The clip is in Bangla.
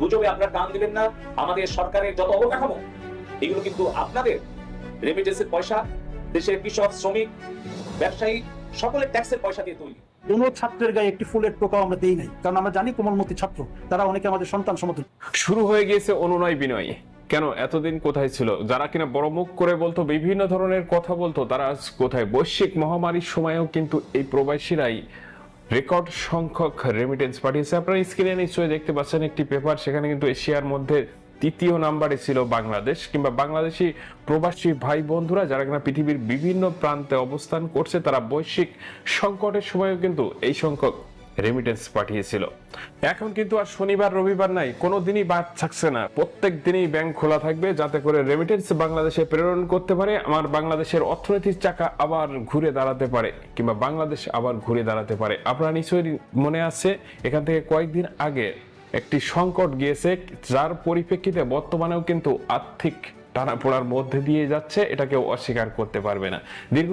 গুজবে আপনার কান দিবেন না। আমাদের সরকারের যত অবকাঠামো এগুলো কিন্তু আপনাদের রেমিটেন্সের পয়সা, দেশের কৃষক, শ্রমিক, ব্যবসায়ী সকলের ট্যাক্সের পয়সা দিয়ে তৈরি। কোন ছাত্রের গায়ে একটি ফুলের টোকাও আমরা দেই নাই, কারণ আমরা জানি কোমলমতি ছাত্র তারা অনেকে আমাদের সন্তান সমতুল্য। শুরু হয়ে গিয়েছে অনুনয় বিনয়। কেন এতদিন কোথায় ছিল? যারা কিনা বড় মুখ করে বলতো, বিভিন্ন ধরনের কথা বলতো, তারা আজ কোথায়? বৈশ্বিক মহামারীর সময়ও কিন্তু এই প্রবাসীরাই রেকর্ড সংখ্যক রেমিটেন্স পাঠিয়েছে। আপনারা স্ক্রিনে নিশ্চয়ই দেখতে পাচ্ছেন একটি পেপার, সেখানে কিন্তু এশিয়ার মধ্যে তৃতীয় নাম্বারে ছিল বাংলাদেশ, কিংবা বাংলাদেশি প্রবাসী ভাই বন্ধুরা যারা কিনা পৃথিবীর বিভিন্ন প্রান্তে অবস্থান করছে, তারা বৈশ্বিক সংকটের সময়ও কিন্তু এই সংখ্যক রেমিটেন্স পাঠিয়েছিল। এখন কিন্তু আর শনিবার রবিবার নাই, কোনো দিনই বাদ থাকছে না। প্রত্যেক দিনই ব্যাংক খোলা থাকবে, যাতে করে রেমিটেন্স বাংলাদেশে প্রেরণ করতে পারে, আমার বাংলাদেশের অর্থনীতির চাকা আবার ঘুরে দাঁড়াতে পারে, কিংবা বাংলাদেশ আবার ঘুরে দাঁড়াতে পারে। আপনারা নিশ্চয়ই মনে আছে, এখান থেকে কয়েকদিন আগে একটি সংকট গিয়েছে, যার পরিপ্রেক্ষিতে বর্তমানেও কিন্তু আর্থিক টানাপোড়ার মধ্যে দিয়ে যাচ্ছে, এটা কেউ অস্বীকার করতে পারবে না। দীর্ঘ